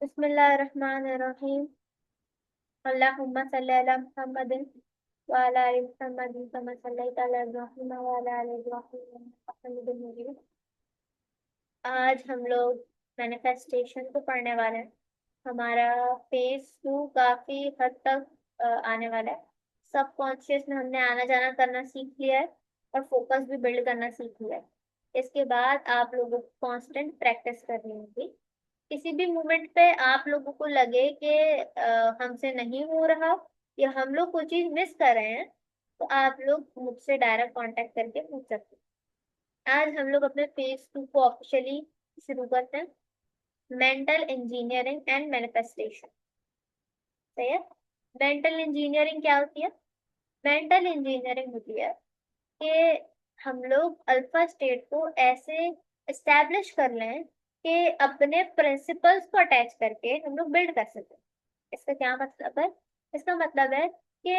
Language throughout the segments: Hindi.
बिस्मिल्लाहिर्रहमानिर्रहीम। अल्लाहुम्मा सल्ली अला मुहम्मदिन व अला आलि मुहम्मदिन कमा सल्लैता अला इब्राहीम व अला आलि इब्राहीम इन्नका हमीदुम मजीद। आज हम लोग मैनिफेस्टेशन को पढ़ने वाले हैं। हमारा फेज 2 काफी हद तक आने वाला है। सबकॉन्शियस में हमने आना जाना करना सीख लिया है और फोकस भी बिल्ड करना सीख लिया है। इसके बाद आप लोगों को कांस्टेंट प्रैक्टिस करनी होगी। किसी भी मोमेंट पे आप लोगों को लगे कि हमसे नहीं हो रहा या हम लोग कोई चीज मिस कर रहे हैं, तो आप लोग मुझसे डायरेक्ट कांटेक्ट करके पूछ सकते हैं। आज हम लोग अपने फेज 2 को ऑफिशियली शुरू करते हैं। Mental engineering and manifestation. सही है। मेंटल इंजीनियरिंग क्या होती है? मेंटल इंजीनियरिंग होती है कि हम लोग अल्फा स्टेट को ऐसे एस्टेब्लिश कर लें कि अपने प्रिंसिपल्स को अटैच करके हम लोग बिल्ड कर सकें। इसका क्या मतलब है? इसका मतलब है कि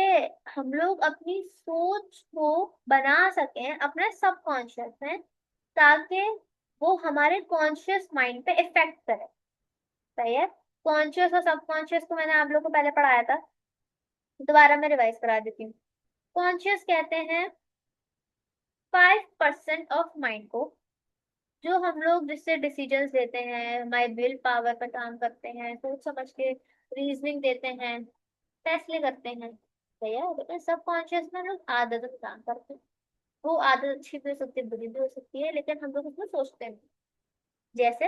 हम लोग अपनी सोच को बना सकें अपने सबकॉन्शियस में, ताकि वो हमारे कॉन्शियस माइंड पे इफेक्ट करे। सही है। कॉन्शियस और सबकॉन्शियस को मैंने आप लोग को पहले पढ़ाया था, दोबारा मैं रिवाइज करा देती हूँ। कॉन्शियस कहते हैं 5% ऑफ माइंड को, जो हम लोग जिससे डिसीजंस लेते हैं, हमारे विल पावर पर काम करते हैं, सोच समझ के रीजनिंग देते हैं, फैसले करते हैं। सही है। लेकिन सबकॉन्शियस में हम लोग आदत से काम करते हैं। वो आदत अच्छी भी हो सकती है, बुरी भी हो सकती है, लेकिन हम लोग उसमें सोचते हैं। जैसे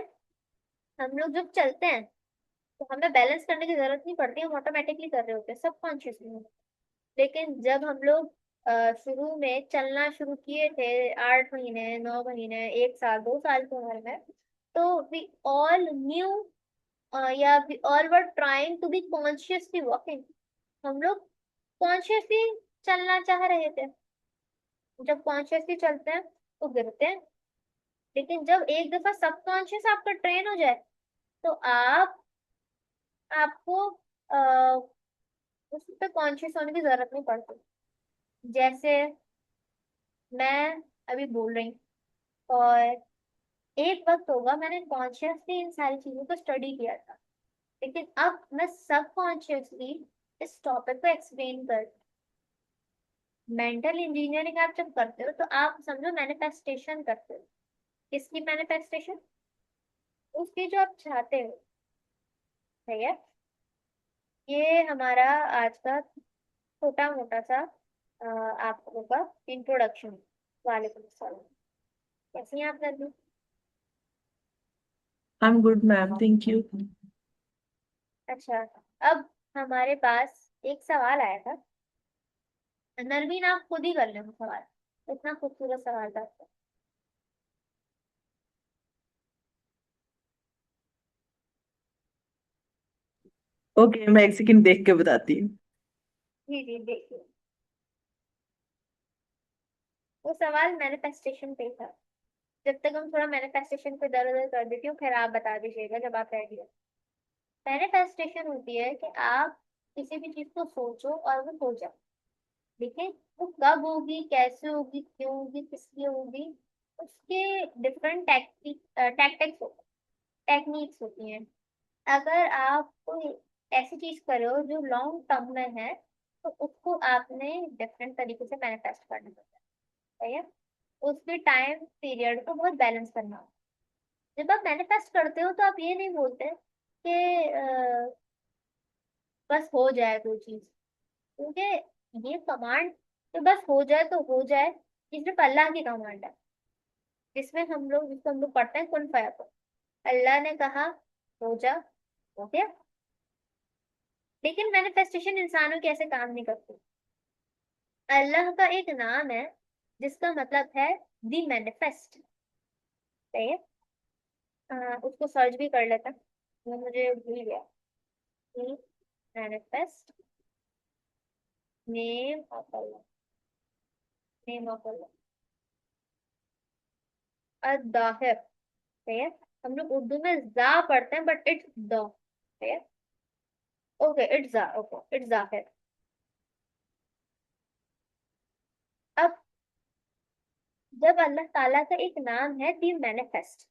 हम लोग जब चलते हैं तो हमें बैलेंस करने की जरूरत नहीं पड़ती, हम ऑटोमेटिकली कर रहे होते हैं सबकॉन्शियसली। लेकिन जब हम लोग शुरू में चलना शुरू किए थे, 8 महीने, 9 महीने, 1 साल, 2 साल की उम्र में, तो वी ऑल न्यू या we all were trying to be consciously walking. हम लोग कॉन्शियसली चलना चाह रहे थे। जब कॉन्शियसली चलते हैं तो गिरते हैं, लेकिन जब एक दफा सबकॉन्शियस आपका ट्रेन हो जाए तो आपको उस पर कॉन्शियस होने की जरूरत नहीं पड़ती। जैसे मैं अभी बोल रही हूँ, और एक वक्त होगा मैंने कॉन्शियसली इन सारी चीजों को स्टडी किया था, लेकिन अब मैं सबकॉन्शियसली इस टॉपिक को एक्सप्लेन कर। मेंटल इंजीनियरिंग आप जब करते हो तो आप समझो मैनिफेस्टेशन करते हो। किसकी मैनिफेस्टेशन? उसकी जो आप चाहते हो। सही है। ये हमारा आज का छोटा मोटा सा आप लोगों का इंट्रोडक्शन। वालेकुम अस्सलाम। कैसी हैं आप नरमी? I'm good, ma'am. Thank you. अच्छा। अब हमारे पास एक सवाल आया था। नरमीन आप खुद ही कर लेना सवाल, इतना खूबसूरत सवाल था आपका। ओके, मैं एक सेकंड देख के बताती हूँ। जी जी देखिए, वो सवाल मैनिफेस्टेशन पे था। जब तक हम थोड़ा मैनिफेस्टेशन पे दर दर कर देती हूँ, फिर आप बता दीजिएगा जब आप रेडी हो। मैनिफेस्टेशन होती है कि आप किसी भी चीज को सोचो और वो हो जाए। देखिए, वो कब होगी, कैसे होगी, क्यों होगी, किस लिए होगी, उसके डिफरेंट टैक्टिक्स टेक्निक्स होती हैं। अगर आप कोई ऐसी चीज कर रहे हो जो लॉन्ग टर्म में है, तो उसको आपने डिफरेंट तरीके से मैनिफेस्ट करना होता है। सही है। उसके टाइम पीरियड को बहुत बैलेंस करना होता है। जब आप मैनिफेस्ट करते हो तो आप ये नहीं बोलते कि बस हो जाए कोई चीज, क्योंकि ये कमांड तो बस हो जाए तो हो जाए, ये सिर्फ अल्लाह की कमांड है। जिसको हम लोग पढ़ते हैं कुन फयाकुन। अल्लाह ने कहा हो जा, हो गया। लेकिन मैनिफेस्टेशन इंसानों के ऐसे काम नहीं करती। अल्लाह का एक नाम है जिसका मतलब है दी मैनिफेस्ट। सही है। उसको सर्च भी कर लेता, वो मुझे भूल गया। The manifest, name of Allah, name of Allah अद-दाहिर। सही है। हम लोग उर्दू में जा पढ़ते हैं, बट इट्स द। सही है। ओके इट्स जा, ओके इट्स जाहिर। अब जब अल्लाह ताला का एक नाम है दी मैनिफेस्ट।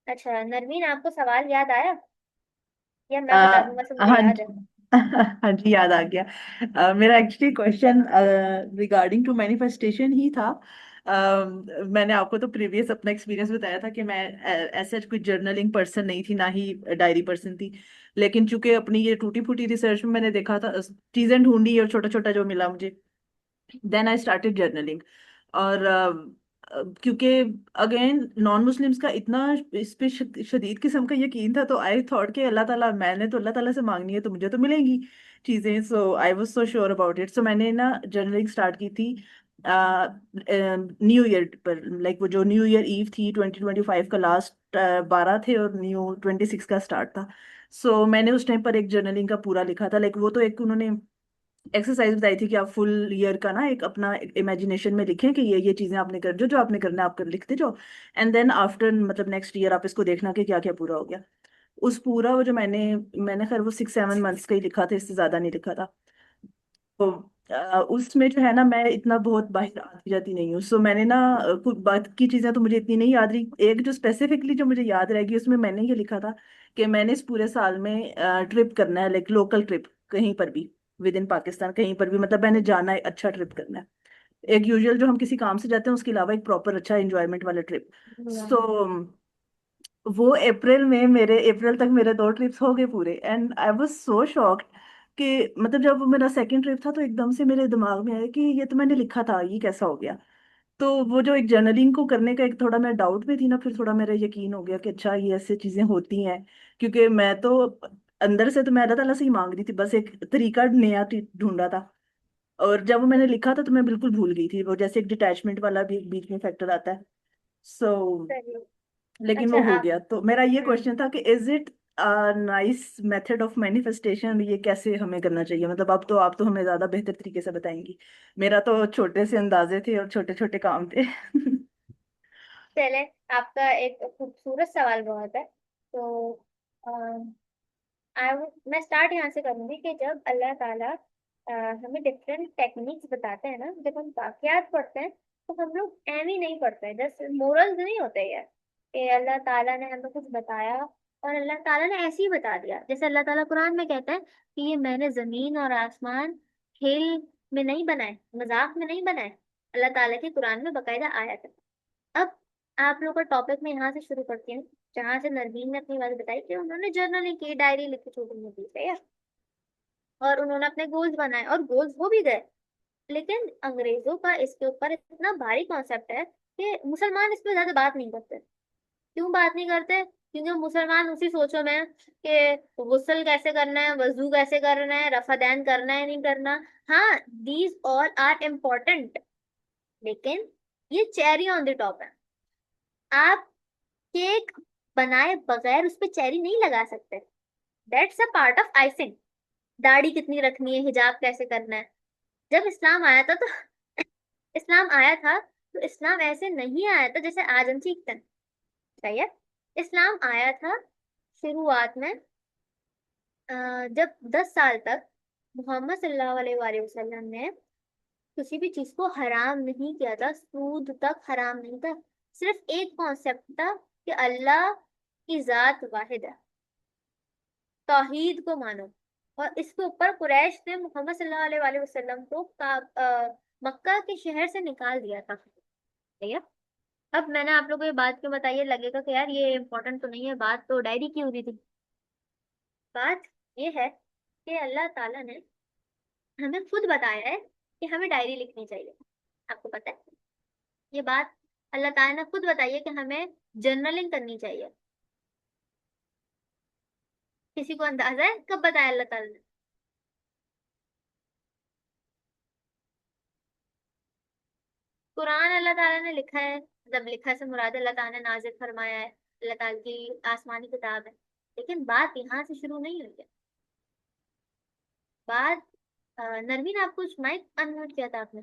अच्छा नरमीन, आपको सवाल याद आया? या आ, मैं बता दूं, वैसे मुझे हाँ याद है। हाँ जी, याद आ गया। मेरा actually question regarding to manifestation ही था। मैंने आपको तो प्रीवियस अपना एक्सपीरियंस बताया था कि मैं ऐसा कोई जर्नलिंग पर्सन नहीं थी, ना ही डायरी पर्सन थी। लेकिन चूंकि अपनी ये टूटी फूटी रिसर्च में मैंने देखा था, चीजें ढूंढी और छोटा छोटा जो मिला मुझे, देन आई स्टार्टेड जर्नलिंग। और क्योंकि अगेन नॉन मुस्लिम्स का इतना इस पे शदीद किस्म का यकीन था, तो आई थॉट कि अल्लाह ताला, मैंने तो अल्लाह ताला से मांगनी है तो मुझे तो मिलेंगी चीजें। So I was so sure about it. So मैंने ना जर्नलिंग स्टार्ट की थी न्यू ईयर पर। लाइक वो जो न्यू ईयर ईव थी 2025 का, लास्ट 12 थे और न्यू 26 का स्टार्ट था। सो मैंने उस टाइम पर एक जर्नलिंग का पूरा लिखा था। लाइक वो तो एक उन्होंने एक्सरसाइज बताई थी कि आप फुल ईयर का ना एक अपना इमेजिनेशन में लिखें कि ये चीजें आपने कर, जो जो आपने करना है आप कर लिखते जाओ। एंड देन आफ्टर मतलब नेक्स्ट ईयर आप इसको देखना कि क्या क्या पूरा हो गया। उस पूरा वो जो मैंने खैर वो 6-7 मंथ्स का ही लिखा था, इससे ज्यादा नहीं लिखा था। तो उसमें जो है ना, मैं इतना बहुत बाहर आती जाती नहीं हूँ। सो मैंने ना कुछ बात की चीजें तो मुझे इतनी नहीं याद रही। एक जो स्पेसिफिकली जो मुझे याद रहेगी, उसमें मैंने ये लिखा था कि मैंने इस पूरे साल में ट्रिप करना है, लाइक लोकल ट्रिप, कहीं पर भी विद इन पाकिस्तान, कहीं पर भी, मतलब मैंने जाना है, अच्छा ट्रिप करना है। एक यूजुअल जो हम किसी काम से जाते हैं उसके अलावा एक प्रॉपर अच्छा एंजॉयमेंट वाला ट्रिप। वाह। सो वो अप्रैल में मेरे, अप्रैल तक मेरे 2 ट्रिप्स हो गए पूरे। And I was so shocked कि मतलब जब वो मेरा सेकंड ट्रिप था तो एकदम से मेरे दिमाग में आया कि ये तो मैंने लिखा था, ये कैसा हो गया। तो वो जो एक जर्नलिंग को करने का एक थोड़ा मैं डाउट में थी ना, फिर थोड़ा मेरा यकीन हो गया कि अच्छा ये ऐसे चीजें होती हैं। क्योंकि मैं तो अंदर से तो मैं अल्लाह ताला से ही मांग रही थी, बस एक तरीका नया ढूंढा था। और जब वो मैंने लिखा था तो मैं बिल्कुल भूल गई थी, वो जैसे एक डिटैचमेंट वाला भी बीच में फैक्टर आता है। सो सही। लेकिन अच्छा वो हो आप। गया। तो मेरा ये हम्म। क्वेश्चन था कि is it nice method of manifestation, ये कैसे हमें करना चाहिए? मतलब अब तो आप तो हमें ज्यादा बेहतर तरीके से बताएंगी। मेरा तो छोटे से अंदाजे थे और छोटे छोटे काम थे। चले, आपका एक खूबसूरत सवाल बहुत है। तो मैं स्टार्ट यहाँ से करूंगी कि जब अल्लाह ताला हमें डिफरेंट टेक्निक्स बताते हैं ना, जब हम वाकयात पढ़ते हैं, तो हम लोग एम ही नहीं पढ़ते हैं, जैसे मोरल्स नहीं होते यार कि अल्लाह ताला ने हमें कुछ बताया और अल्लाह ताला ने ऐसे ही बता दिया। जैसे अल्लाह ताला कुरान में कहते हैं कि ये मैंने जमीन और आसमान खेल में नहीं बनाए, मजाक में नहीं बनाए। अल्लाह ताला के कुरान में बकायदा आयत है। अब आप लोग का टॉपिक मैं यहाँ से शुरू करती हूँ, जहां से नरवीन ने अपनी बात बताई कि उन्होंने जर्नलिंग की, डायरी लिखी छोटी मोटी, सही है, और उन्होंने अपने गोल्स बनाए और गोल्स हो भी गए। लेकिन अंग्रेजों का इसके ऊपर इतना भारी कॉन्सेप्ट है कि मुसलमान इस पे ज्यादा बात नहीं करते। क्यों बात नहीं करते? क्योंकि मुसलमान उसी सोचो में है कि गुस्ल कैसे करना है, वजू कैसे करना है, रफादैन करना है नहीं करना। हाँ, दीज ऑल आर इम्पोर्टेंट, लेकिन ये चेरी ऑन द टॉप है। आप केक बनाए बगैर उस पे चेरी नहीं लगा सकते। That's a part of icing. दाढ़ी कितनी रखनी है, हिजाब कैसे करना है। जब इस्लाम आया था तो इस्लाम आया था तो इस्लाम ऐसे नहीं आया था जैसे आज हम सीखते हैं, सही है। इस्लाम आया था शुरुआत में जब 10 साल तक मोहम्मद सल्लल्लाहु अलैहि वसल्लम ने किसी भी चीज को हराम नहीं किया था, सूद तक हराम नहीं था। सिर्फ एक कॉन्सेप्ट था कि अल्लाह की जात वाहिद है, तौहीद को मानो। और इसके ऊपर कुरैश ने मोहम्मद सल्लल्लाहु अलैहि वसल्लम को मक्का के शहर से निकाल दिया था, ठीक है। अब मैंने आप लोगों को ये बात क्यों बताई है, लगेगा कि यार ये इम्पोर्टेंट तो नहीं है, बात तो डायरी की हो रही थी। बात ये है कि अल्लाह ताला ने हमें खुद बताया है कि हमें डायरी लिखनी चाहिए। आपको पता है ये बात? अल्लाह ताला ने खुद बताई है कि हमें जर्नलिंग करनी चाहिए। किसी को अंदाजा है कब बताया अल्लाह ताला ने? कुरान अल्लाह ताला ने लिखा है। जब लिखा से मुराद अल्लाह ताला ने नाजिल फरमाया है, अल्लाह ताला की आसमानी किताब है। लेकिन बात यहाँ से शुरू नहीं हुई है। बात नरवीन, आप कुछ माइक अनम्यूट किया था आपने?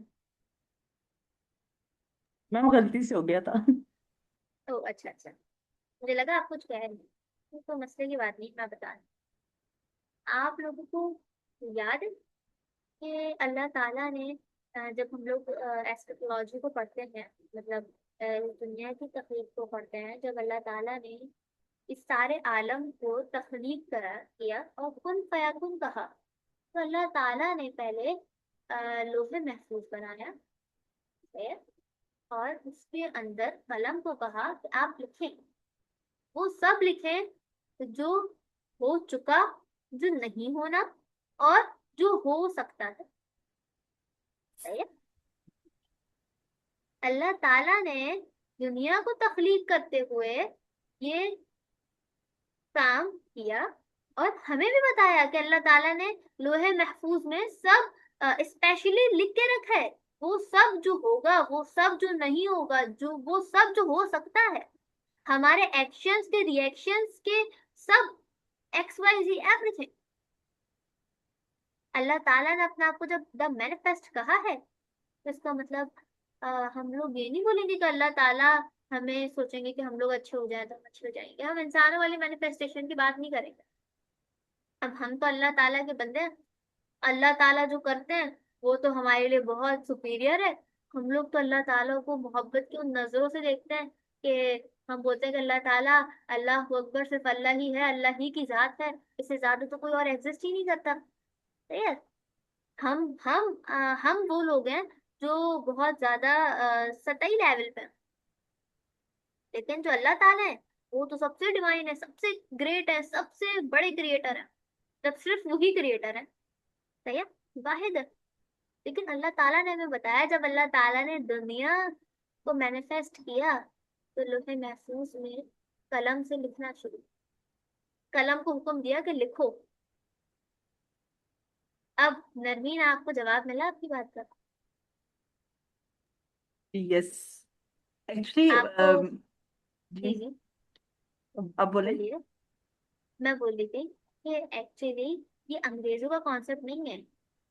मैम गलती से हो गया था। ओ अच्छा अच्छा, मुझे लगा आप कुछ कह रही हैं। तो मसले की बात नहीं, मैं बता रही हूँ। आप लोगों को याद है कि अल्लाह ताला ने जब हम लोग एस्ट्रोलॉजी को पढ़ते हैं, मतलब दुनिया की तकलीफ को पढ़ते हैं, जब अल्लाह ताला ने इस सारे आलम को तख्लीक करा किया और कुन फयाकुन कहा। तो अल्लाह ताला ने पहले लोहे महफूज बनाया है, और उसके अंदर कलम को कहा कि आप लिखें। वो सब लिखें जो हो चुका, जो नहीं होना, और जो हो सकता है। अल्लाह ताला ने दुनिया को तख्लीक करते हुए ये काम किया, और हमें भी बताया कि अल्लाह ताला ने लोहे महफूज में सब स्पेशली लिख के रखा है। वो सब जो होगा, वो सब जो नहीं होगा, जो वो सब जो हो सकता है, हमारे एक्शंस के, रिएक्शंस के, सब एक्स वाई जी एवरीथिंग। अल्लाह ताला ने अपने आप को जब द मैनिफेस्ट कहा है, तो इसका मतलब हम लोग ये नहीं बोलेंगे कि अल्लाह ताला हमें सोचेंगे कि हम लोग अच्छे हो जाए तो हम अच्छे हो जाएंगे। हम इंसानों वाली मैनिफेस्टेशन की बात नहीं करेंगे। अब हम तो अल्लाह ताला के बंदे हैं। अल्लाह ताला जो करते हैं वो तो हमारे लिए बहुत सुपीरियर है। हम लोग तो अल्लाह ताला को मोहब्बत की उन नजरों से देखते हैं कि हम बोलते हैं कि अल्लाह ताला, अल्लाह अकबर, सिर्फ अल्लाह ही है, अल्लाह ही की जात है, इससे ज्यादा तो कोई और एग्जिस्ट ही नहीं करता। सही है। हम वो लोग हैं जो बहुत ज्यादा सतही लेवल पे हैं। लेकिन जो अल्लाह ताला है वो तो सबसे डिवाइन है, सबसे ग्रेट है, सबसे बड़े क्रिएटर है। जब सिर्फ वही क्रिएटर है, सही है, वाहिद है। लेकिन अल्लाह ताला ने हमें बताया, जब अल्लाह ताला ने दुनिया को मैनिफेस्ट किया तो लोहे महफूज में कलम से लिखना शुरू, कलम को हुक्म दिया कि लिखो। अब नरमीन, आपको जवाब मिला आपकी बात का? यस, एक्चुअली आपको, जी, जी जी, आप बोले। बोलिए। मैं बोल रही थी कि एक्चुअली ये अंग्रेजों का कॉन्सेप्ट नहीं है,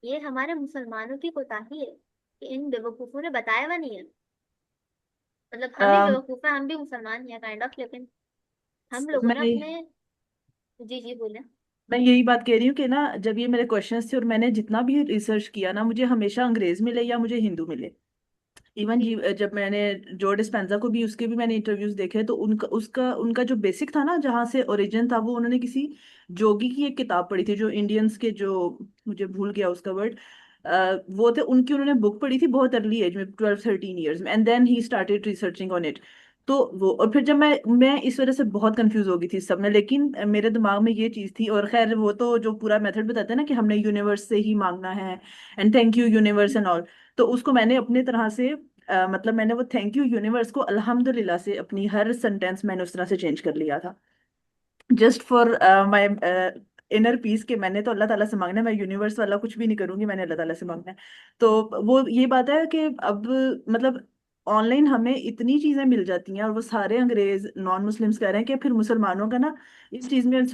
ये हमारे मुसलमानों की कोताही है कि इन बेवकूफों ने बताया हुआ नहीं है। मतलब हम ही बेवकूफ हैं, हम भी मुसलमान हैं काइंड ऑफ, लेकिन हम लोगों मैं ने अपने, जी जी बोले। मैं यही बात कह रही हूँ कि ना, जब ये मेरे क्वेश्चंस थे और मैंने जितना भी रिसर्च किया ना, मुझे हमेशा अंग्रेज मिले या मुझे हिंदू मिले। इवन जी जी, जब मैंने जो डिस्पेंजा को भी, उसके भी मैंने इंटरव्यूज देखे, तो उनका जो बेसिक था ना, जहाँ से ओरिजिन था, वो उन्होंने किसी जोगी की एक किताब पढ़ी थी, जो इंडियंस के जो, मुझे भूल गया उसका वर्ड, वो थे उनकी, उन्होंने बुक पढ़ी थी बहुत अर्ली एज में, 12-13 ईयर्स में, and then he started researching on it. तो वो, और फिर जब मैं इस वजह से बहुत कंफ्यूज हो गई थी इस सब में, लेकिन मेरे दिमाग में ये चीज थी, और खैर वो तो जो पूरा मेथड बताते हैं ना कि हमने यूनिवर्स से ही मांगना है, and thank you universe and all, तो उसको मैंने अपने तरह से मतलब मैंने वो थैंक यू यूनिवर्स को अल्हम्दुलिल्लाह से अपनी हर सेंटेंस मैंने उस तरह से चेंज कर लिया था, just for my inner peace, के मैंने तो अल्लाह ताला से मांगना है, मैं यूनिवर्स वाला कुछ भी नहीं करूंगी, मैंने अल्लाह ताला से मांगना है। तो वो ये बात है कि अब मतलब ऑनलाइन हमें इतनी चीजें मिल जाती हैं, और वो सारे अंग्रेज नॉन मुस्लिम्स कह रहे हैं कि फिर मुसलमानों का ना इस चीज में,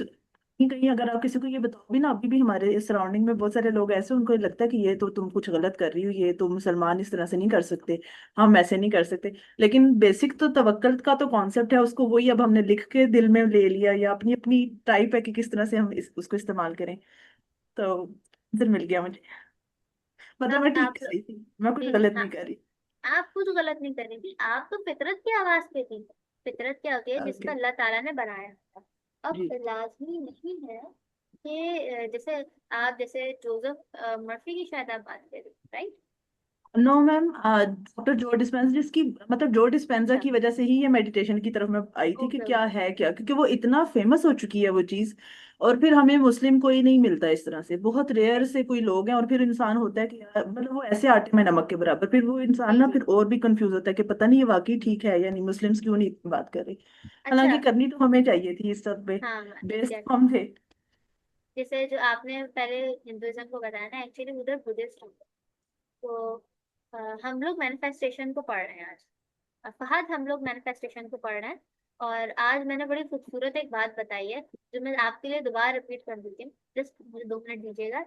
कहीं कहीं अगर आप किसी को ये बताओ भी ना, अभी भी हमारे सराउंडिंग में बहुत सारे लोग ऐसे, उनको लगता है कि ये तो तुम कुछ गलत कर रही हो, ये तो मुसलमान इस तरह से नहीं कर सकते, हम ऐसे नहीं कर सकते। लेकिन बेसिक तो तवक्कल का तो कॉन्सेप्ट है, उसको वही अब हमने लिख के दिल में ले लिया, या अपनी अपनी टाइप है कि किस तरह से हम उसको इस्तेमाल करें। तो आंसर मिल गया मुझे, मतलब अब मैं ठीक आप, कर रही थी, मैं कुछ जी जी गलत हाँ, नहीं कर रही। आप कुछ गलत नहीं कर रही थी, आप तो फितरत की आवाज पे थी। फितरत क्या होती है? जिसको ओके। अल्लाह ताला ने बनाया था। अब जी। लाजमी नहीं है कि जैसे आप, जैसे जोसेफ मर्फी की शायद आप बात कर रही, राइट? नो मैम, डॉक्टर जो डिस्पेंजा, जिसकी मतलब जो डिस्पेंजा अच्छा, की वजह से ही ये मेडिटेशन की तरफ मैं आई थी, कि ओके क्या ओके। है क्या, क्योंकि वो इतना फेमस हो चुकी है वो चीज, और फिर हमें मुस्लिम कोई नहीं मिलता इस तरह से, बहुत रेयर से कोई लोग हैं, और फिर इंसान होता है कि यार, मतलब वो ऐसे आटे में नमक के बराबर, फिर वो इंसान जी ना जी। फिर और भी कंफ्यूज होता है कि पता नहीं ये वाकई ठीक है या नहीं, मुस्लिम्स क्यों नहीं इतनी बात कर रही। अच्छा, हालांकि करनी तो हमें चाहिए थी इस सब पे, हाँ बेस्ड एग्जैक्ट। हम थे। जैसे जो आपने पहले हिंदुइज्म को बताया ना, एक्चुअली उधर बुद्धिस्ट, तो हम लोग मैनिफेस्टेशन को पढ़ रहे हैं आज। फहद, हम लोग मैनिफेस्टेशन को पढ़ रहे हैं। और आज मैंने बड़ी खूबसूरत एक बात बताई है, जो मैं आपके लिए दोबारा रिपीट कर देती हूँ। जस्ट मुझे 2 मिनट दीजिएगा,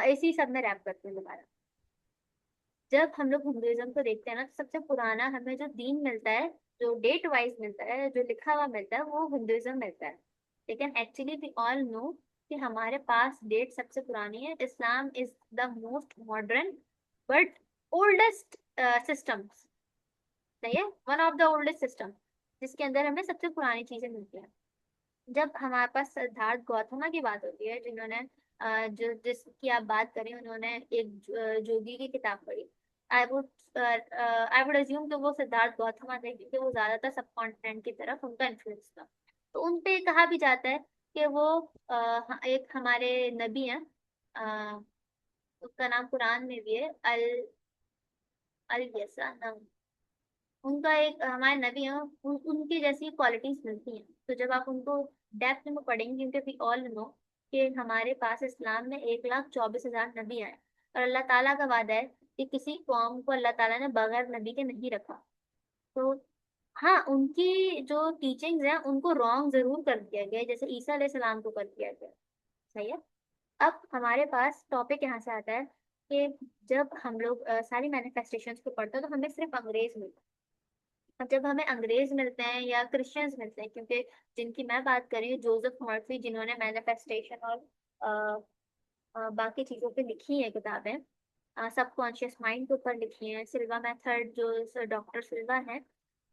इसी सब में रैप करते हैं दोबारा। जब हम लोग हिंदुइज्म को देखते हैं ना, तो सबसे पुराना हमें जो दीन मिलता है, जो डेट वाइज मिलता है, जो लिखा हुआ मिलता है, वो हिंदुइज्म मिलता है। लेकिन एक्चुअली वी ऑल नो कि हमारे पास डेट सबसे पुरानी है। Islam is the most modern but oldest system, सही है, one of the oldest system, जिसके अंदर हमें सबसे पुरानी चीजें मिलती हैं। जब हमारे पास सिद्धार्थ गौतम की बात होती है, जिन्होंने जो जिसकी आप बात करें, उन्होंने एक जोगी की किताब पढ़ी। आई वुड अज्यूम कि वो सिद्धार्थ गौतम थे, क्योंकि वो ज्यादातर सब कॉन्टिनेंट की तरफ उनका इन्फ्लुएंस था। तो उन पे कहा भी जाता है कि वो एक हमारे नबी हैं। अ, उसका नाम कुरान में भी है, अल अल यसा नाम उनका। एक हमारे नबी हैं, उनकी जैसी क्वालिटीज मिलती हैं। तो जब आप उनको डेप्थ में पढ़ेंगे, क्योंकि वी ऑल नो कि हमारे पास इस्लाम में 1,24,000 नबी आए, और अल्लाह ताला का वादा है कि किसी कौम को अल्लाह ताला ने बगैर नबी के नहीं रखा। तो हाँ, उनकी जो टीचिंग्स हैं उनको रॉन्ग जरूर कर दिया गया है, जैसे ईसा अलैहि सलाम को कर दिया गया। सही है। अब हमारे पास टॉपिक यहाँ से आता है कि जब हम लोग सारी मैनिफेस्टेशंस को पढ़ते हैं, तो हमें सिर्फ अंग्रेज मिलता है। अब जब हमें अंग्रेज मिलते हैं या क्रिश्चियंस मिलते हैं, क्योंकि जिनकी मैं बात कर रही हूँ, जोसेफ मर्फी, जिन्होंने मैनिफेस्टेशन और बाकी चीजों पे लिखी है किताबें, सबकॉन्शियस माइंड के ऊपर लिखी है, सिल्वा मेथड जो डॉक्टर सिल्वा है,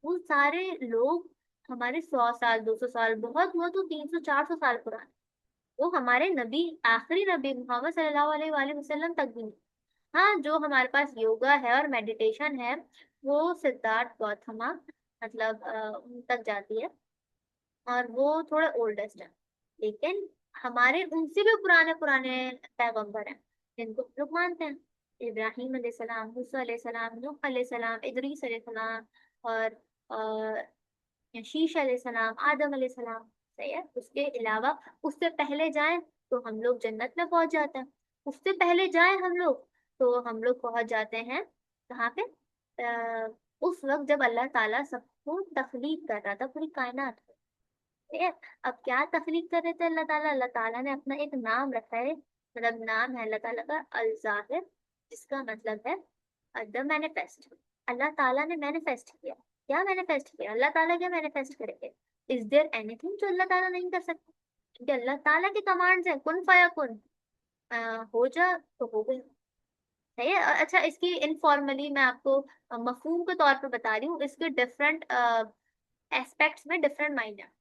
वो सारे लोग हमारे 100 साल, 200 साल, बहुत हुआ तो 300 400 साल पुराने। वो हमारे नबी, आखिरी नबी मोहम्मद सल्लल्लाहु अलैहि वसल्लम तक भी नहीं। हाँ, जो हमारे पास योगा है और मेडिटेशन है, वो सिद्धार्थ गौतमा मतलब उन तक जाती है, और वो थोड़े ओल्डेस्ट है। लेकिन हमारे उनसे भी पुराने पुराने पैगंबर हैं, जिनको हम लोग मानते हैं। इब्राहिम अलैहिस्सलाम, मूसा अलैहिस्सलाम, नूह अलैहिस्सलाम, इदरीस अलैहिस्सलाम, और शीश अलैहिस्सलाम, आदम अलैहिस्सलाम। सही है। उसके अलावा उससे पहले जाएं तो हम लोग जन्नत में पहुंच जाते हैं। उससे पहले जाएं हम लोग, तो हम लोग पहुंच जाते हैं कहाँ पे? उस वक्त जब अल्लाह ताला सबको तख्लीक कर रहा था, पूरी कायनात को। ठीक है। अब क्या तख्लीक कर रहे थे अल्लाह ताला? अल्लाह ताला ने अपना एक नाम रखा है, मतलब नाम है अल्लाह ताला का अल जाहिर, जिसका मतलब है द मैनिफेस्ट। अल्लाह ताला ने मैनिफेस्ट किया। क्या मैनिफेस्ट किया अल्लाह ताला? क्या मैनिफेस्ट करेंगे? इज देयर एनीथिंग जो अल्लाह ताला नहीं कर सकते? क्योंकि अल्लाह ताला की कमांड्स है, कुन फाया कुन, हो जा तो हो गया। सही है। अच्छा, इसकी इनफॉर्मली मैं आपको मफहूम के तौर पे बता रही हूँ, इसके डिफरेंट एस्पेक्ट्स में डिफरेंट माइंड है।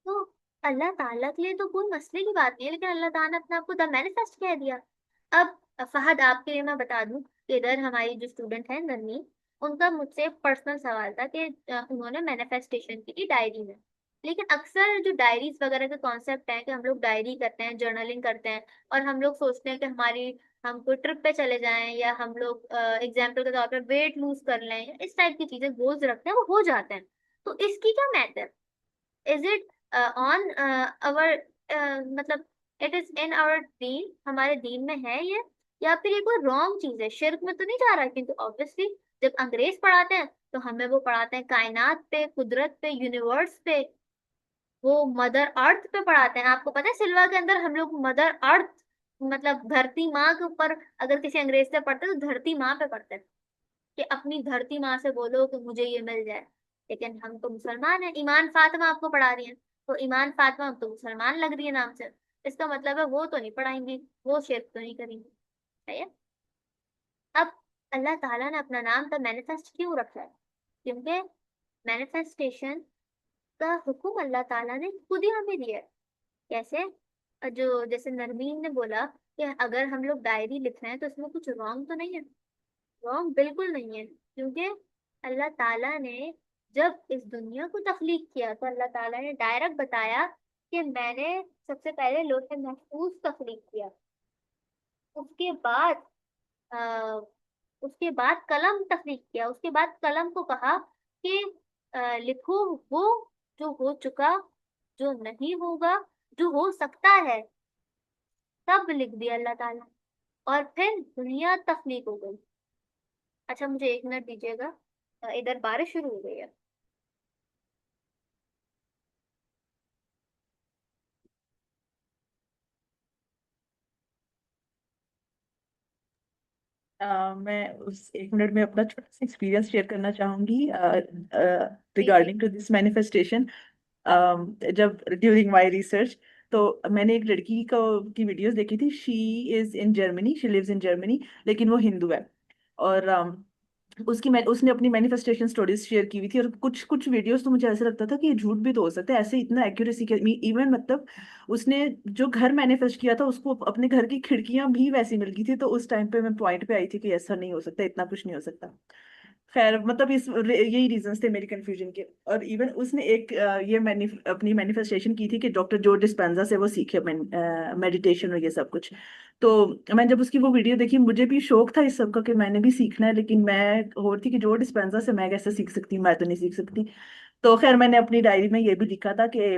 तो अल्लाह ताला के लिए तो कोई मसले की बात नहीं है, लेकिन अल्लाह ताला ने अपने आप को द मैनिफेस्ट कह दिया। अब फहद, आपके लिए मैं बता दूं कि इधर हमारी जो स्टूडेंट है नन्ही, उनका मुझसे पर्सनल सवाल था कि उन्होंने मैनिफेस्टेशन की थी डायरी में। लेकिन अक्सर जो डायरीज वगैरह का कॉन्सेप्ट है कि हम लोग डायरी करते हैं, जर्नलिंग करते हैं, और हम लोग सोचते हैं कि हम कोई ट्रिप पे चले जाएं, या हम लोग एग्जाम्पल के तौर पर वेट लूज कर लें, इस टाइप की चीजें गोल्स रखते हैं, वो हो जाते हैं। तो इसकी क्या matter? Is it on our, मतलब इट इज इन आवर दीन, हमारे दीन में है ये, या फिर ये कोई रॉन्ग चीज है, शिर्क में तो नहीं जा रहा है? क्योंकि ऑब्वियसली जब अंग्रेज पढ़ाते हैं, तो हमें वो पढ़ाते हैं कायनात पे, कुदरत पे, यूनिवर्स पे, वो मदर अर्थ पे पढ़ाते हैं। आपको पता है सिल्वा के अंदर हम लोग मदर अर्थ, मतलब धरती माँ के ऊपर, अगर किसी अंग्रेज से पढ़ते हैं तो धरती माँ पे पढ़ते हैं कि अपनी धरती माँ से बोलो कि मुझे ये मिल जाए। लेकिन हम तो मुसलमान हैं, ईमान फातिमा आपको पढ़ा रही हैं, तो ईमान फातिमा तो मुसलमान लग रही है नाम से, इसका मतलब है वो तो नहीं पढ़ाएंगी, वो शिरक तो नहीं करेंगी। सही है। अब अल्लाह ताला ने अपना नाम तो मैनिफेस्ट क्यों रखा है? क्योंकि मैनिफेस्टेशन का हुक्म अल्लाह ताला ने खुद ही हमें दिया है। कैसे? जो जैसे नरमीन ने बोला कि अगर हम लोग डायरी लिख रहे हैं तो इसमें कुछ रॉन्ग तो नहीं है। रॉन्ग बिल्कुल नहीं है, क्योंकि अल्लाह ताला ने जब इस दुनिया को तख्लीक किया, तो अल्लाह ताला ने डायरेक्ट बताया कि मैंने सबसे पहले लौह महफूज तख्लीक किया। उसके बाद आ, उसके बाद कलम तख्लीक किया। उसके बाद कलम को कहा कि लिखो वो जो हो चुका, जो नहीं होगा, जो हो सकता है, सब लिख दिया अल्लाह ताला। और फिर दुनिया तख्लीक हो गई। अच्छा, मुझे 1 मिनट दीजिएगा, इधर बारिश शुरू हो गई है। मैं उस 1 मिनट में अपना छोटा सा एक्सपीरियंस शेयर करना चाहूंगी जी जी। Regarding to this manifestation. जब ड्यूरिंग माय रिसर्च, तो मैंने एक लड़की को की वीडियोस देखी थी। She is in Germany, she lives in Germany, लेकिन वो हिंदू है। और उसने अपनी मैनिफेस्टेशन स्टोरीज शेयर की हुई थी, और कुछ कुछ वीडियोस तो मुझे ऐसा लगता था कि ये झूठ भी तो हो सकता है, ऐसे इतना एक्यूरेसी के इवन मतलब उसने जो घर मैनिफेस्ट किया था उसको अपने घर की खिड़कियां भी वैसी मिल गई थी, तो उस टाइम पे मैं पॉइंट पे आई थी कि ऐसा नहीं हो सकता, इतना कुछ नहीं हो सकता। खैर मतलब यही रीजंस थे मेरी कंफ्यूजन के। और इवन उसने एक ये अपनी मैनिफेस्टेशन की थी कि डॉक्टर जो डिस्पेंजा से वो सीखे मेडिटेशन और ये सब कुछ। तो मैं जब उसकी वो वीडियो देखी, मुझे भी शौक था इस सब का कि मैंने भी सीखना है, लेकिन मैं और थी कि जो डिस्पेंजा से मैं कैसे सीख सकती हूँ, मैं तो नहीं सीख सकती। तो खैर मैंने अपनी डायरी में ये भी लिखा था कि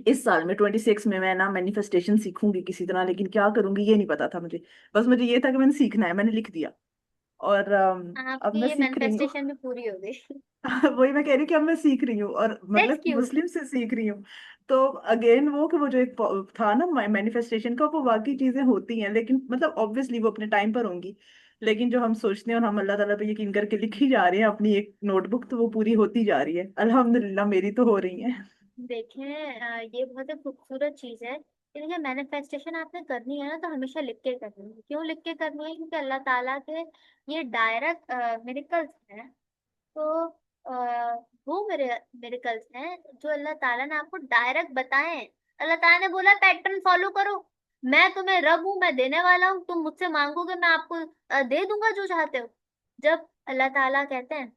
इस साल में 26 में मैं ना मैनिफेस्टेशन सीखूंगी किसी तरह, लेकिन क्या करूंगी ये नहीं पता था मुझे। बस मुझे ये था कि मैंने सीखना है, मैंने लिख दिया। और अब आपकी मैं ये सीख रही हूँ। मैनिफेस्टेशन भी पूरी हो गई। वही मैं कह रही हूँ कि अब मैं सीख रही हूँ, और दैट्स मतलब क्यूट। मुस्लिम से सीख रही हूँ। तो अगेन वो कि वो जो एक था ना मैनिफेस्टेशन का, वो वाकई चीजें होती हैं, लेकिन मतलब ऑब्वियसली वो अपने टाइम पर होंगी। लेकिन जो हम सोचते हैं और हम अल्लाह ताला पे यकीन करके लिख ही जा रहे हैं अपनी एक नोटबुक, तो वो पूरी होती जा रही है अल्हम्दुलिल्लाह, मेरी तो हो रही है। देखें, ये बहुत ही खूबसूरत चीज है कि देखिए, मैनिफेस्टेशन आपने करनी है ना, तो हमेशा लिख के करनी है। क्यों लिख के करनी है? क्योंकि अल्लाह ताला के ये डायरेक्ट मिरेकल्स हैं। तो वो मेरे मिरेकल्स हैं जो अल्लाह ताला ने आपको डायरेक्ट बताए हैं। अल्लाह ताला ने बोला पैटर्न फॉलो करो, मैं तुम्हें रब हूँ, मैं देने वाला हूँ, तुम मुझसे मांगोगे मैं आपको दे दूंगा जो चाहते हो। जब अल्लाह ताला कहते हैं,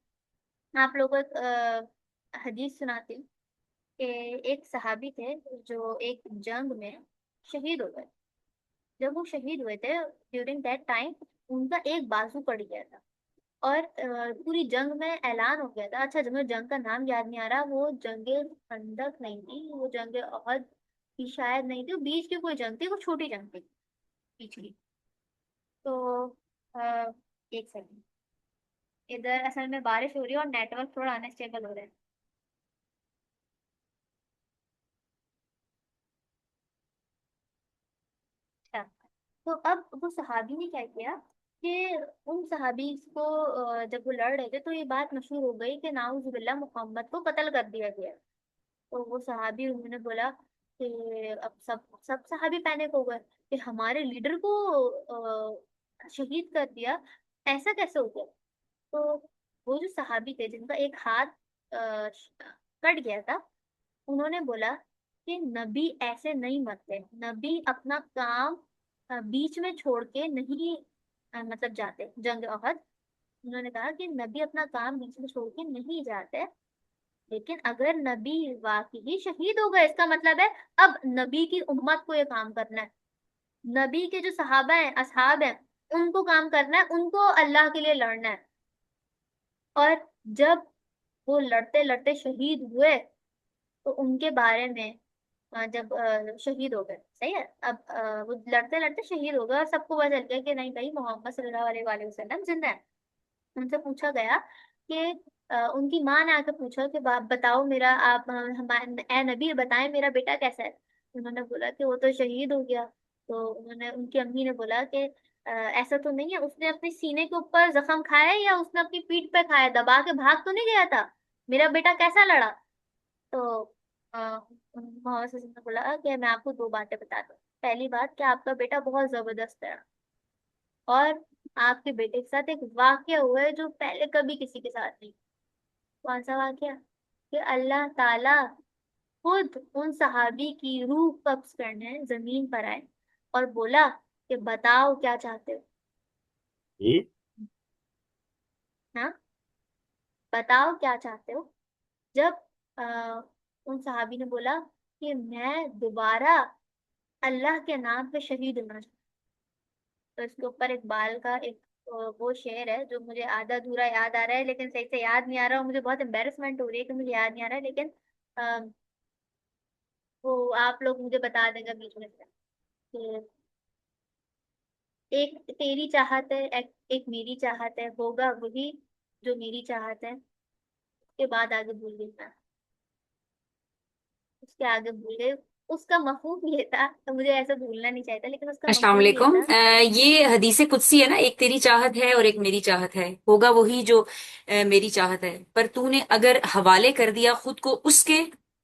आप लोगों को एक हदीस सुनाती हूँ कि एक सहाबी थे जो एक जंग में शहीद हो गए। जब वो शहीद हुए थे, ड्यूरिंग दैट टाइम उनका एक बाजू कट गया था। और पूरी जंग में ऐलान हो गया था। अच्छा, मुझे जंग का नाम याद नहीं आ रहा, वो जंगे खंदक नहीं थी, वो जंगे अहद की शायद नहीं थी, वो बीच की कोई जंग थी, वो छोटी जंग थी बीच की। तो एक सेकंड, इधर असल में बारिश हो रही है और नेटवर्क थोड़ा अनस्टेबल हो रहा है। अच्छा, तो अब वो सहाबी ने क्या किया कि उन सहाबी को जब वो लड़ रहे थे, तो ये बात मशहूर हो गई कि नाउजुबिल्लाह मोहम्मद को कत्ल कर दिया गया। तो वो सहाबी, उन्होंने बोला कि अब सब सब सहाबी पैनिक हो गए कि हमारे लीडर को शहीद कर दिया, ऐसा कैसे हो गया? तो वो जो सहाबी थे जिनका एक हाथ कट गया था, उन्होंने बोला कि नबी ऐसे नहीं मरते, नबी अपना काम बीच में छोड़ के नहीं मतलब जाते जंग अहद। उन्होंने कहा कि नबी अपना काम बीच में छोड़ के नहीं जाते, लेकिन अगर नबी वाकई शहीद हो गए, इसका मतलब है अब नबी की उम्मत को ये काम करना है। नबी के जो सहाबा हैं, असहाब हैं, उनको काम करना है, उनको अल्लाह के लिए लड़ना है। और जब वो लड़ते लड़ते शहीद हुए, तो उनके बारे में जब शहीद हो गए, सही है, अब वो लड़ते लड़ते शहीद हो गए और सबको पता चल गया कि नहीं भाई, मोहम्मद सल्लल्लाहु अलैहि वसल्लम जिंदा है। उनसे पूछा गया कि उनकी माँ ने आकर पूछा कि बाप बताओ मेरा, आप हमारे ए नबी बताएं मेरा बेटा कैसा है। उन्होंने बोला कि वो तो शहीद हो गया। तो उन्होंने, उनकी अम्मी ने बोला कि ऐसा तो नहीं है, उसने अपने सीने के ऊपर जख्म खाया है या उसने अपनी पीठ पे खाया, दबा के भाग तो नहीं गया था, मेरा बेटा कैसा लड़ा? तो मोहम्मद सल्लल्लाहु अलैहि वसल्लम ने बोला कि मैं आपको दो बातें बताता हूँ। पहली बात कि आपका बेटा बहुत जबरदस्त है, और आपके बेटे के साथ एक वाकया हुआ है जो पहले कभी किसी के साथ नहीं। कौन सा वाकया? कि अल्लाह ताला खुद उन सहाबी की रूह कब्ज करने जमीन पर आए और बोला कि बताओ क्या चाहते हो। ये हाँ, बताओ क्या चाहते हो। जब आ, उन सहाबी ने बोला कि मैं दोबारा अल्लाह के नाम पे शहीद होना चाहता हूं। तो इसके ऊपर एक बाल का एक वो शेर है जो मुझे आधा अधूरा याद आ रहा है, लेकिन सही से याद नहीं आ रहा, और मुझे बहुत एम्बेरसमेंट हो रही है कि मुझे याद नहीं आ रहा है, लेकिन अ, वो आप लोग मुझे बता देंगे बीच में से कि एक तेरी चाहत है, एक मेरी चाहत है, होगा वही जो मेरी चाहत है। उसके बाद आगे भूल गई मैं, उसके आगे भूल गई। उसका मफहूम ये था, तो मुझे ऐसा भूलना नहीं चाहिए था, लेकिन उसका अस्सलाम मफहूम ये वालेकुम। था। ये हदीसे कुदसी है ना, एक तेरी चाहत है और एक मेरी चाहत है, होगा वही जो मेरी चाहत है। पर तूने अगर हवाले कर दिया खुद को उसके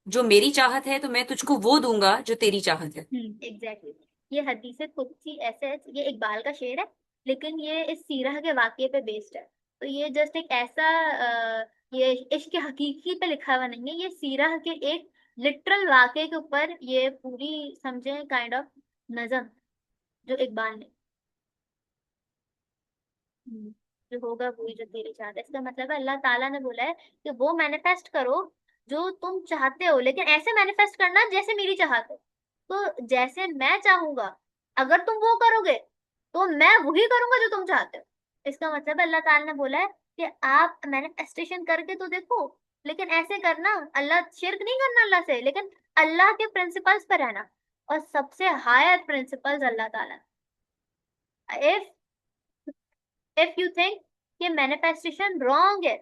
जो मेरी चाहत है, तो मैं तुझको वो दूंगा जो तेरी चाहत है। एग्जैक्टली, ये हदीस कुदसी ऐसे है, ये इकबाल का शेर है, लेकिन ये इस सीरह के वाकये पे बेस्ड है। तो ये जस्ट एक ऐसा ये इश्क हकीकी पे लिखा हुआ नहीं है, ये सीरा के एक लिटरल वाक़े के ऊपर ये पूरी समझे काइंड ऑफ नज़म जो इकबाल ने। हम्म, जो होगा वही जो तेरी चाहत है, इसका मतलब है अल्लाह ताला ने बोला है कि वो मैनिफेस्ट करो जो तुम चाहते हो, लेकिन ऐसे मैनिफेस्ट करना जैसे मेरी चाहत है। तो जैसे मैं चाहूंगा अगर तुम वो करोगे तो मैं वही करूंगा जो तुम चाहते हो। इसका मतलब है अल्लाह ताला ने बोला है कि आप मैनिफेस्टेशन करके तो देखो, लेकिन ऐसे करना, अल्लाह शिर्क नहीं करना अल्लाह से, लेकिन अल्लाह के प्रिंसिपल्स पर रहना। और सबसे हायर प्रिंसिपल्स अल्लाह ताला। इफ इफ यू थिंक कि मैनिफेस्टेशन रॉन्ग है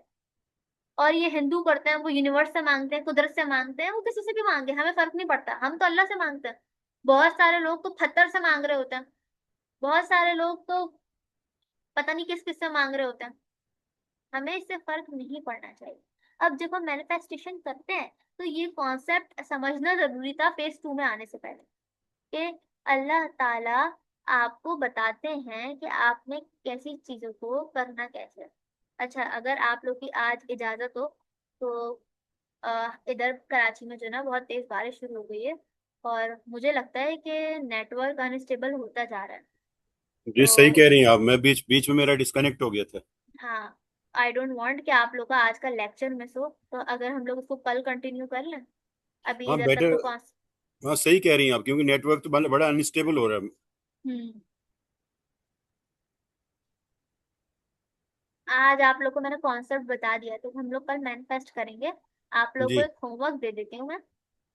और ये हिंदू करते हैं, वो यूनिवर्स से मांगते हैं, कुदरत से मांगते हैं, वो किसी से भी मांगे, हमें फर्क नहीं पड़ता, हम तो अल्लाह से मांगते हैं। बहुत सारे लोग तो पत्थर से मांग रहे होते हैं, बहुत सारे लोग तो पता नहीं किस किस से मांग रहे होते हैं। हमें इससे फर्क नहीं पड़ना चाहिए। अब जब हम मैनिफेस्टेशन करते हैं तो ये कॉन्सेप्ट समझना जरूरी था फेज 2 में आने से पहले, कि अल्लाह ताला आपको बताते हैं कि आपने कैसी चीजों को करना कैसे है। अच्छा, अगर आप लोग की आज इजाजत हो तो इधर कराची में जो ना बहुत तेज बारिश शुरू हो गई है, और मुझे लगता है कि नेटवर्क अनस्टेबल होता जा रहा है। जी सही तो कह रही हैं आप। मैं बीच बीच में मेरा डिस्कनेक्ट हो गया था। हाँ, आई डोंट वांट कि आप लोग का आज का लेक्चर मिस हो, तो अगर हम लोग उसको कल कंटिन्यू कर लें, अभी हाँ इधर तक बेटर। तो कौन। हाँ सही कह रही हैं आप, क्योंकि नेटवर्क तो बड़ा अनस्टेबल हो रहा है। हम्म। आज आप लोग को मैंने कॉन्सेप्ट बता दिया, तो हम लोग कल मैनिफेस्ट करेंगे। आप लोग को जी एक होमवर्क दे देती हूँ मैं।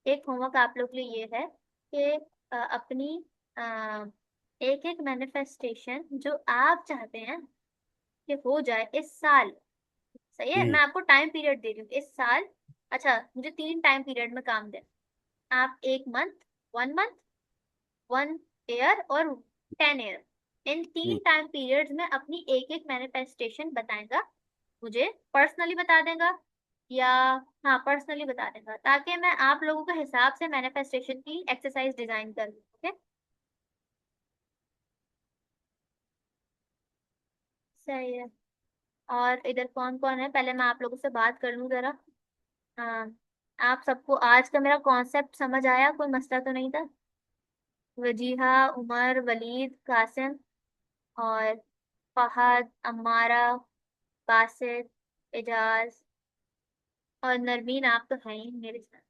एक होमवर्क आप लोग के लिए ये है कि अपनी एक एक मैनिफेस्टेशन जो आप चाहते हैं कि हो जाए इस साल, सही है, हम्म मैं आपको टाइम पीरियड दे रही हूँ इस साल। अच्छा, मुझे 3 टाइम पीरियड में काम दे। आप 1 मंथ, 1 मंथ, 1 ईयर और 10 ईयर, इन हम्म 3 टाइम पीरियड्स में अपनी एक एक मैनिफेस्टेशन बताएगा, मुझे पर्सनली बता देगा, या हाँ पर्सनली बता देगा, ताकि मैं आप लोगों के हिसाब से मैनिफेस्टेशन की एक्सरसाइज डिजाइन कर लूँ। ओके, सही है। और इधर कौन कौन है, पहले मैं आप लोगों से बात कर लूँ जरा। हाँ, आप सबको आज का मेरा कॉन्सेप्ट समझ आया, कोई मसला तो नहीं था? वजीहा, उमर, वलीद, कासिम और फहद, अम्मारा, बासित, एजाज और नरमीन, आप तो हैं ही मेरे साथ।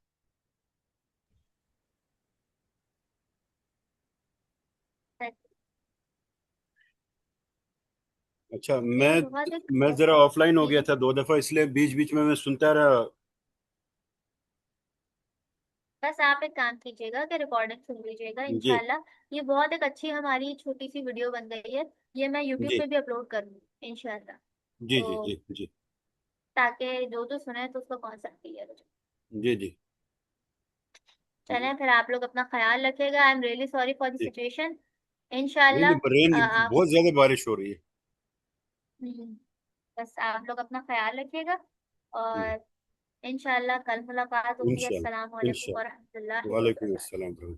अच्छा। ये मैं बहुत एक मैं जरा ऑफलाइन हो गया हम्म, था 2 दफा, इसलिए बीच बीच में मैं सुनता रहा। बस आप एक काम कीजिएगा कि रिकॉर्डिंग सुन लीजिएगा जी इंशाल्लाह। ये बहुत एक अच्छी हमारी छोटी सी वीडियो बन गई है, ये मैं यूट्यूब जी पे भी अपलोड करूँगी इंशाल्लाह। जी जी तो जी जी ताकि जो जो सुने तो उसका कॉन्सेप्ट क्लियर हो जाए। जी जी जी चलें फिर, आप लोग अपना ख्याल रखिएगा। I am really sorry for the जी। सिचुएशन। नहीं इंशाल्लाह नहीं, रेंज आप बहुत ज्यादा बारिश हो रही है। हम्म, बस आप लोग अपना ख्याल रखिएगा, हम्म, और इंशाल्लाह कल मुलाकात होगी। इंशाल्लाह अस्सलाम वालेकुम इंशाल्लाह। वरहमतुल्लाहि वालेकुम वबरकातुहू। अस्सलाम।